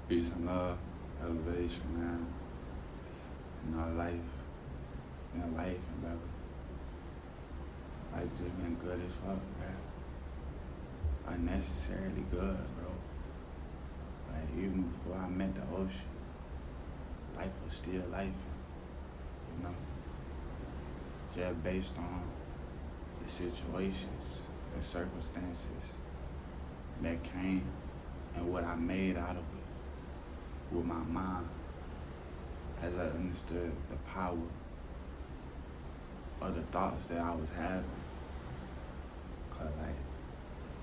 Peace and love, elevation, man. Life, brother. Life just been good as fuck, man. Unnecessarily good, bro. Like, even before I met the ocean, life was still life, you know? Just based on the situations, the circumstances that came and what I made out of it with my mind as I understood the power of the thoughts that I was having. Cause like,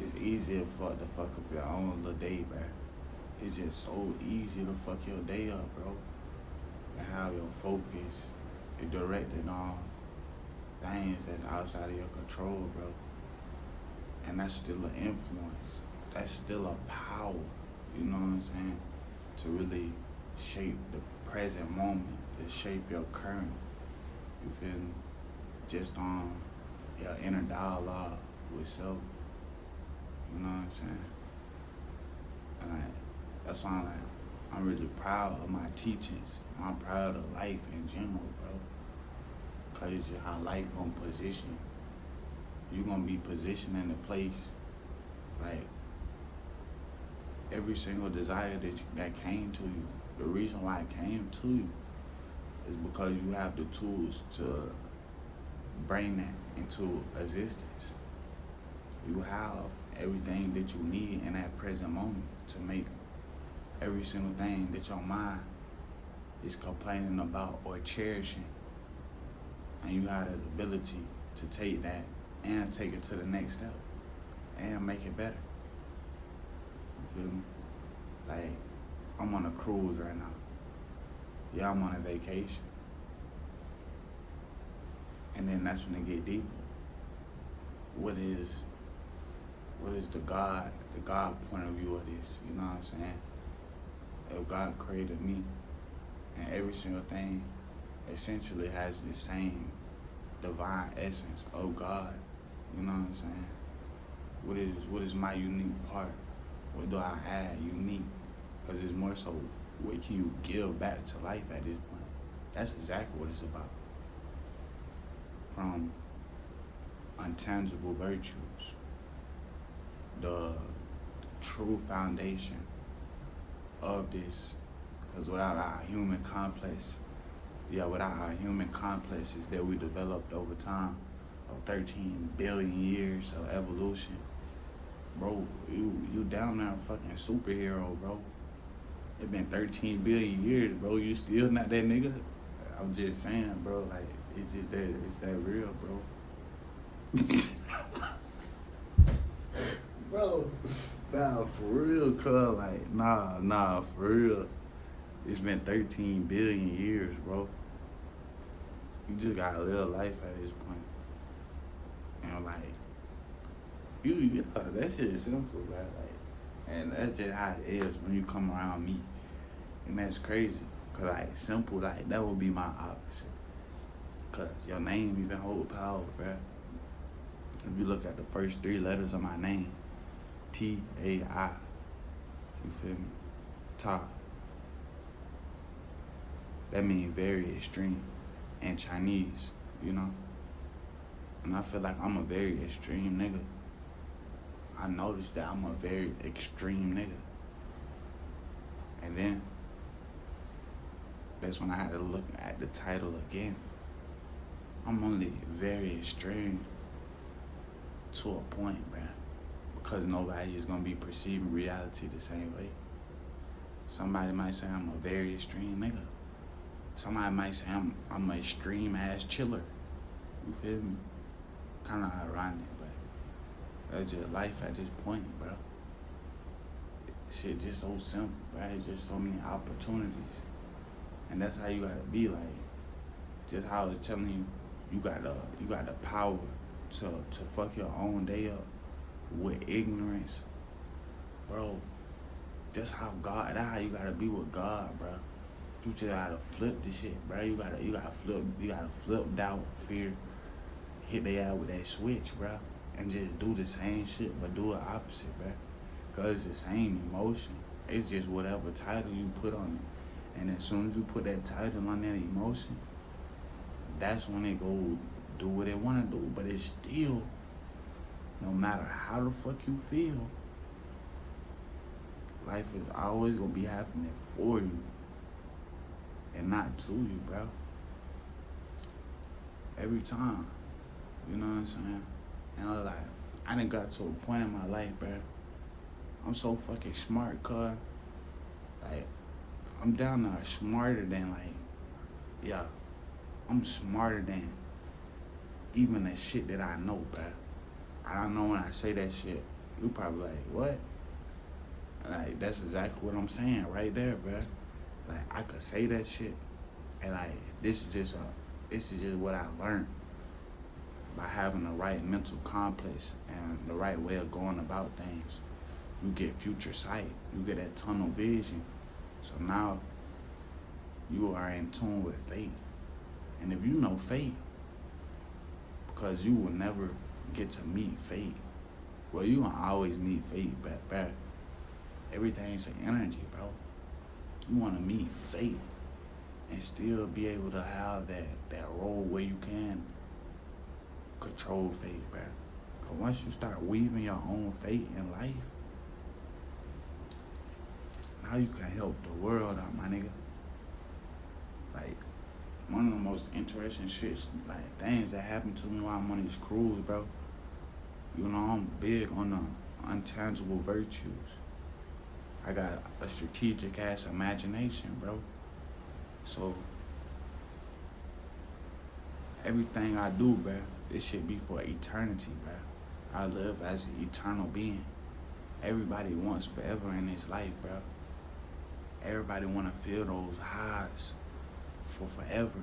it's easier to fuck up your own little day, bro. It's just so easy to fuck your day up, bro. And how your focus is directed on things that's outside of your control, bro. And that's still an influence. That's still a power, you know what I'm saying? To really shape the present moment, to shape your current, you feel me? Just on your inner dialogue with self, you know what I'm saying? And that's why I'm really proud of my teachings. I'm proud of life in general, bro. Cause it's just how life gonna position you. You gonna be positioned in a place, like, every single desire that came to you, the reason why it came to you is because you have the tools to bring that into existence. You have everything that you need in that present moment to make every single thing that your mind is complaining about or cherishing. And you have the ability to take that and take it to the next step and make it better. You feel me? Like, I'm on a cruise right now. Yeah, I'm on a vacation. And then that's when it get deeper. What is the God point of view of this? You know what I'm saying? If God created me and every single thing essentially has the same divine essence of God, you know what I'm saying? What is my unique part? What do I add unique? Because it's more so, what can you give back to life at this point? That's exactly what it's about. From untangible virtues, the true foundation of this, because without our human complexes that we developed over time of 13 billion years of evolution, bro, you down there a fucking superhero, bro. It been 13 billion years, bro. You still not that nigga? I'm just saying, bro, like, it's that real, bro. Bro, nah, for real, cuz, like, nah, for real. It's been 13 billion years, bro. You just gotta live life at this point. And, like, that shit is simple, bro. Like, and that's just how it is when you come around me. And that's crazy. Cause, like, simple, like, that would be my opposite. Cause your name even hold power, bro. If you look at the first 3 letters of my name, T-A-I, you feel me? Ta. That means very extreme in Chinese, you know? And I feel like I'm a very extreme nigga. I noticed that I'm a very extreme nigga. And then, that's when I had to look at the title again. I'm only very extreme to a point, bruh. Because nobody is gonna be perceiving reality the same way. Somebody might say I'm a very extreme nigga. Somebody might say I'm an extreme ass chiller. You feel me? Kinda ironic, but that's just life at this point, bro. Shit just so simple, bro. It's just so many opportunities. And that's how you gotta be, like, just how I was telling you, you got the power to fuck your own day up with ignorance, bro. That's how you gotta be with God, bro. You just gotta flip the shit, bro. You gotta flip doubt, fear, hit their ass with that switch, bro, and just do the same shit, but do it opposite, bro. Cause it's the same emotion. It's just whatever title you put on it. And as soon as you put that title on that emotion, that's when it go do what it want to do. But it's still, no matter how the fuck you feel, life is always gonna be happening for you and not to you, bro. Every time. You know what I'm saying? And I was like, I done got to a point in my life, bro. I'm so fucking smart, cuz. Like, I'm down there smarter than, like, yeah, I'm smarter than even the shit that I know, bro. I don't know when I say that shit, you probably like, what? Like, that's exactly what I'm saying right there, bro. Like, I could say that shit, and like, this is just what I learned by having the right mental complex and the right way of going about things. You get future sight, you get that tunnel vision. So now you are in tune with fate. And if you know fate, because you will never get to meet fate, well, you gonna always meet fate, but everything's an energy, bro. You wanna meet fate and still be able to have that role where you can control fate, bro. Cause once you start weaving your own fate in life, now you can help the world out, my nigga. Like, one of the most interesting shits, like things that happen to me while I'm on these cruises, bro. You know, I'm big on the intangible virtues. I got a strategic ass imagination, bro. So everything I do, bro, it should be for eternity, bro. I live as an eternal being. Everybody wants forever in this life, bro. Everybody want to feel those highs for forever.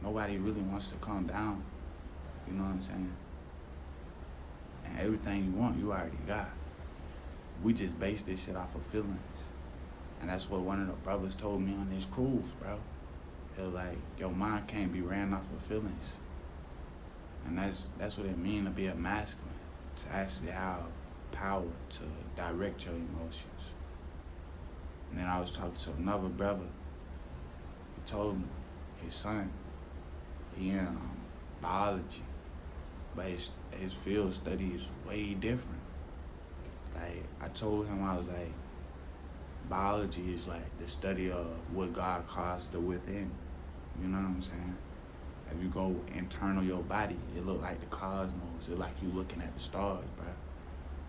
Nobody really wants to come down. You know what I'm saying? And everything you want, you already got. We just base this shit off of feelings. And that's what one of the brothers told me on this cruise, bro. He was like, your mind can't be ran off of feelings. And that's what it means to be a masculine, to actually have power to direct your emotions. And then I was talking to another brother. He told me his son, he in biology, but his field study is way different. Like, I told him, I was like, biology is like the study of what God calls the within. You know what I'm saying? If you go internal your body, it look like the cosmos. It like you looking at the stars, bro.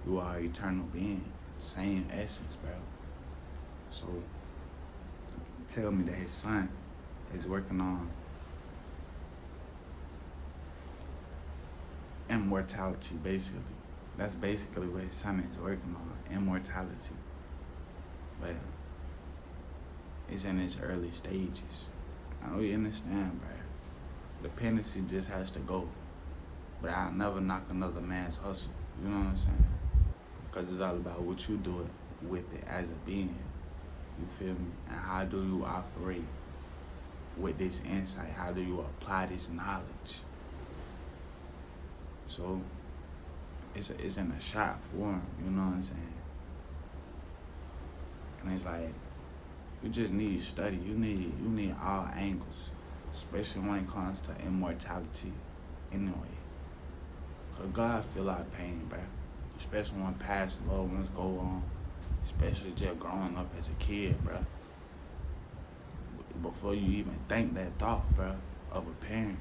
You are an eternal being, same essence, bro. So, tell me that his son is working on immortality, basically. That's basically what his son is working on, immortality. But it's in its early stages. I know you understand, bro. Dependency just has to go. But I'll never knock another man's hustle. You know what I'm saying? Because it's all about what you do with it as a being. You feel me? And how do you operate with this insight? How do you apply this knowledge? So it's in a shot form, you know what I'm saying? And it's like, you just need study. You need all angles, especially when it comes to immortality anyway. Cause God feel our pain, bro. Especially when past loved ones go on, especially just growing up as a kid, bro. Before you even think that thought, bro, of a parent,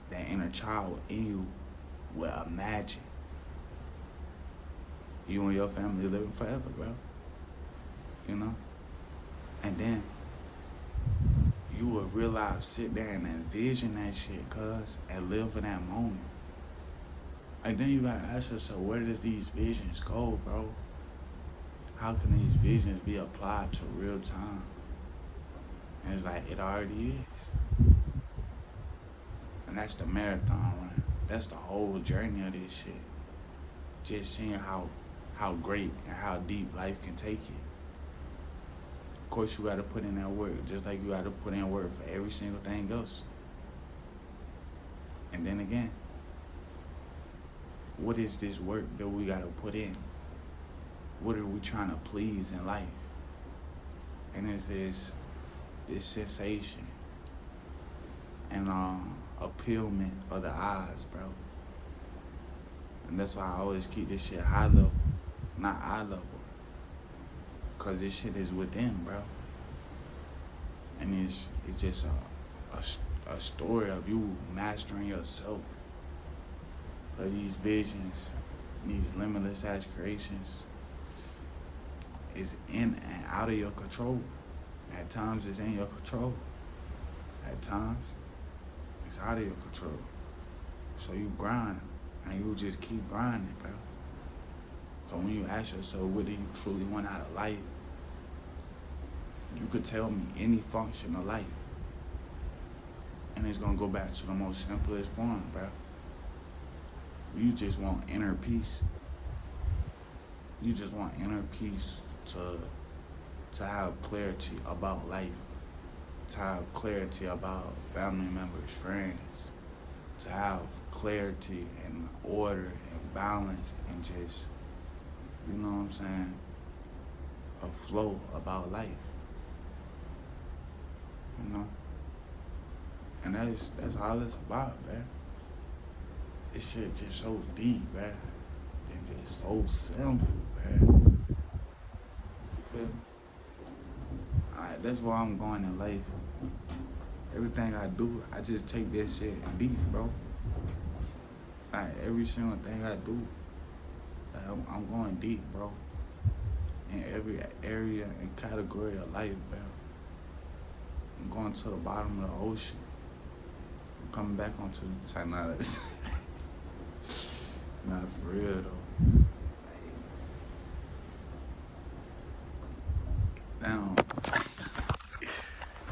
that inner child in you will imagine you and your family living forever, bro. You know? And then you will realize, sit there and envision that shit, cuz, and live in that moment. And then you gotta ask yourself, where does these visions go, bro? How can these visions be applied to real time? And it's like, it already is. And that's the marathon run. That's the whole journey of this shit. Just seeing how great and how deep life can take you. Of course, you gotta put in that work, just like you gotta put in work for every single thing else. And then again, what is this work that we gotta put in? what are we trying to please in life? And it's this sensation and appealment of the eyes, bro. And that's why I always keep this shit high level, not eye level. Cause this shit is within, bro. And it's just a story of you mastering yourself. Of these visions, these limitless ass creations is in and out of your control. At times it's in your control. At times it's out of your control. So you grind and you just keep grinding, bro. So when you ask yourself what do you truly want out of life, you could tell me any function of life. And it's gonna go back to the most simplest form, bro. You just want inner peace. You just want inner peace to have clarity about life, to have clarity about family members, friends, to have clarity and order and balance and just, you know what I'm saying, a flow about life. You know? And that's all it's about, man. This shit just so deep, man. And just so simple, man. You feel me? Alright, that's where I'm going in life. Everything I do, I just take this shit deep, bro. Alright, every single thing I do, I'm going deep, bro. In every area and category of life, bro. I'm going to the bottom of the ocean. I'm coming back onto the side. Not for real, though.